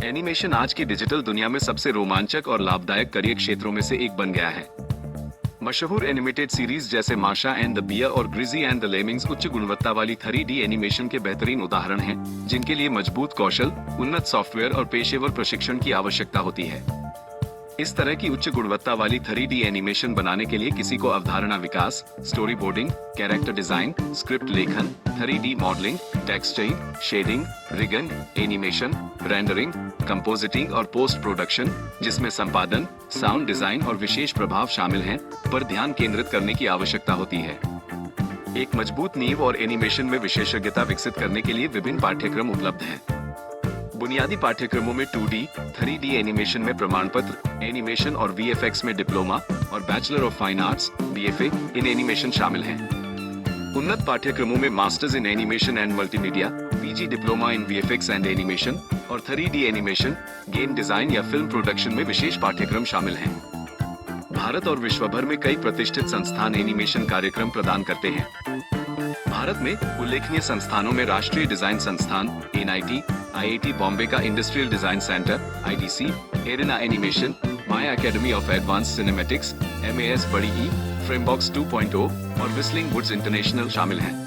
Animation आज की digital दुनिया में सबसे रोमांचक और लाभदायक करियर क्षेत्रों में से एक बन गया है। मशहूर एनिमेटेड सीरीज जैसे मार्शा एंड द बियर और ग्रिजी एंड द लेमिंग्स उच्च गुणवत्ता वाली 3D एनिमेशन के बेहतरीन उदाहरण हैं, जिनके लिए मजबूत कौशल, उन्नत सॉफ्टवेयर और पेशेवर प्रशिक्षण की आवश्यकता होती है। इस तरह की उच्च गुणवत्ता वाली 3D एनिमेशन बनाने के लिए किसी को अवधारणा विकास, story boarding, character design, script लेखन, 3D modelling, texturing, shading, rigging, animation, rendering, compositing और पोस्ट प्रोडक्शन, जिसमें संपादन, साउंड डिजाइन और विशेष प्रभाव शामिल हैं, पर ध्यान केंद्रित करने की आवश्यकता होती है। एक मजबूत नींव और एनिमेशन में विशेषज्ञता विकसित करने के लिए विभिन्न पाठ्यक्रम उपलब्ध हैं। बुनियादी पाठ्यक्रमों में 2D, 3D एनिमेशन में प्रमाण पत्र, एनिमेशन और VFX में डिप्लोमा और bachelor of fine arts BFA in animation शामिल हैं। उन्नत पाठ्यक्रमों में masters in animation and multimedia, PG diploma in VFX and animation और 3D एनिमेशन, गेम डिजाइन या फिल्म प्रोडक्शन में विशेष पाठ्यक्रम शामिल हैं। भारत और विश्व भर में कई प्रतिष्ठित संस्थान एनिमेशन कार्यक्रम प्रदान करते हैं। भारत में उल्लेखनीय संस्थानों में राष्ट्रीय डिजाइन संस्थान NIT, IIT बॉम्बे का industrial design centre IDC, arena animation, Maya academy of advance cinematics MAS बड़ी E, फ्रेमबॉक्स 2.0 और विस्लिंग वुड्स इंटरनेशनल शामिल हैं।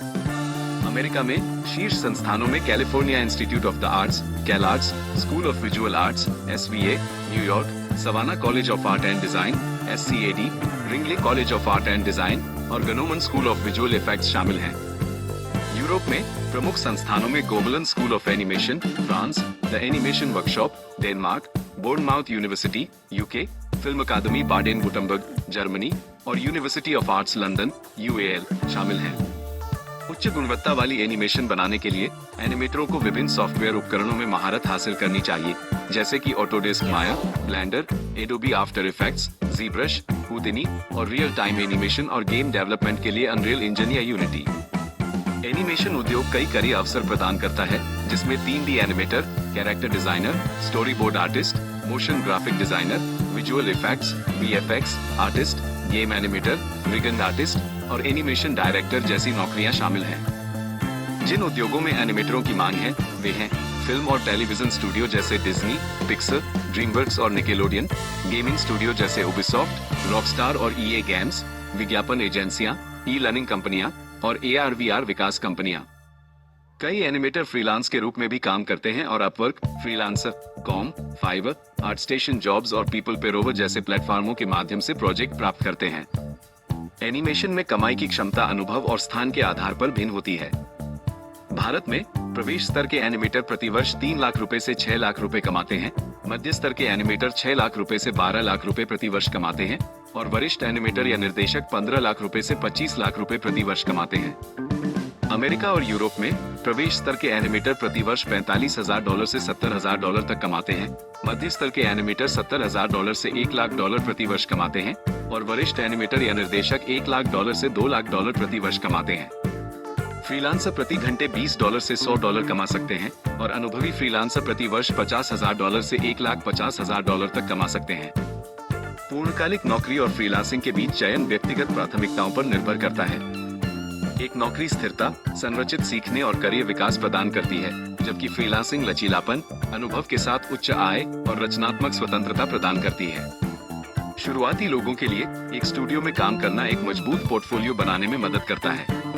अमेरिका में शीर्ष संस्थानों में California institute of the arts CalArts, school of visual arts SVA, New York, Savannah college of art and design SCAD, Ringling college of art and design और Gnomon school of visual effects शामिल हैं। Europe में प्रमुख संस्थानों में Gobelins school of animation France, the animation workshop Denmark, Bournemouth university UK, film academy Baden Wurttemberg Germany और university of arts London UAL शामिल हैं। उच्च गुणवत्ता वाली एनिमेशन बनाने के लिए एनिमेटरों को विभिन्न सॉफ्टवेयर उपकरणों में महारत हासिल करनी चाहिए, जैसे कि ऑटोडेस्क माया, blender, Adobe after effects, ZBrush, Houdini और रियल टाइम एनिमेशन और गेम डेवलपमेंट के लिए अनरियल इंजन या यूनिटी। एनिमेशन उद्योग कई करियर अवसर प्रदान करता है, जिसमें 3D animator, character designer, story board artist, motion graphic designer, visual effects VFX artist, game animator, Reagan artist और एनिमेशन डायरेक्टर जैसी नौकरियां शामिल हैं। जिन उद्योगों में एनिमेटरों की मांग है वे हैं फिल्म और टेलीविजन स्टूडियो जैसे डिज्नी, पिक्सर, ड्रीमवर्क्स और निकेलोडियन, गेमिंग स्टूडियो जैसे उबिसॉफ्ट, रॉकस्टार और EA गेम्स, विज्ञापन एजेंसियां, ई-लर्निंग कंपनियां और AR/VR विकास कंपनियां। कई एनिमेटर फ्रीलांस के रूप में भी काम करते हैं और Upwork, freelancer, com, Fiverr, ArtStation jobs और पीपल पेरोवर जैसे प्लेटफॉर्मों के माध्यम से प्रोजेक्ट प्राप्त करते हैं। एनिमेशन में कमाई की क्षमता अनुभव और स्थान के आधार पर भिन्न होती है। भारत में प्रवेश स्तर के एनिमेटर प्रतिवर्ष 3 लाख रुपए से 6 लाख रुपए कमाते हैं, मध्य स्तर के एनिमेटर 6 लाख रुपए से 12 लाख रुपए प्रतिवर्ष कमाते हैं और वरिष्ठ एनिमेटर या निर्देशक 15 लाख रुपए से 25 लाख रुपए प्रतिवर्ष कमाते हैं। अमेरिका और यूरोप में प्रवेश स्तर के एनिमेटर प्रतिवर्ष $45,000 से $70,000 तक कमाते हैं, मध्य स्तर के एनिमेटर $70,000 से $1 लाख प्रतिवर्ष कमाते हैं और वरिष्ठ एनिमेटर या निर्देशक $1 लाख से $2 लाख प्रतिवर्ष कमाते हैं। फ्रीलांसर प्रति घंटे $20 से $100 कमा सकते हैं और अनुभवी फ्रीलांसर प्रति वर्ष $50,000 से $1,50,000 तक कमा सकते हैं। पूर्णकालिक नौकरी और फ्रीलांसिंग के बीच चयन व्यक्तिगत प्राथमिकताओं पर निर्भर करता है। एक नौकरी स्थिरता, संरचित सीखने और करियर विकास प्रदान करती है, जबकि फ्रीलांसिंग लचीलापन, अनुभव के साथ उच्च आय और रचनात्मक स्वतंत्रता प्रदान करती है। शुरुआती लोगों के लिए एक स्टूडियो में काम करना एक मजबूत पोर्टफोलियो बनाने में मदद करता है।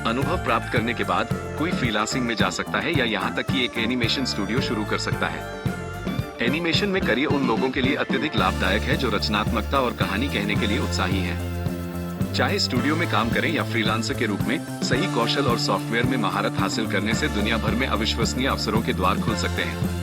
अनुभव प्राप्त करने के बाद कोई फ्रीलांसिंग में जा सकता है या यहाँ तक कि एक एनिमेशन स्टूडियो शुरू कर सकता है। एनिमेशन में करियर उन लोगों के लिए अत्यधिक लाभदायक है जो रचनात्मकता और कहानी कहने के लिए उत्साही हैं। चाहे स्टूडियो में काम करें या फ्रीलांसर के रूप में, सही कौशल और सॉफ्टवेयर में महारत हासिल करने से दुनिया भर में अविश्वसनीय अवसरों के द्वार खुल सकते हैं।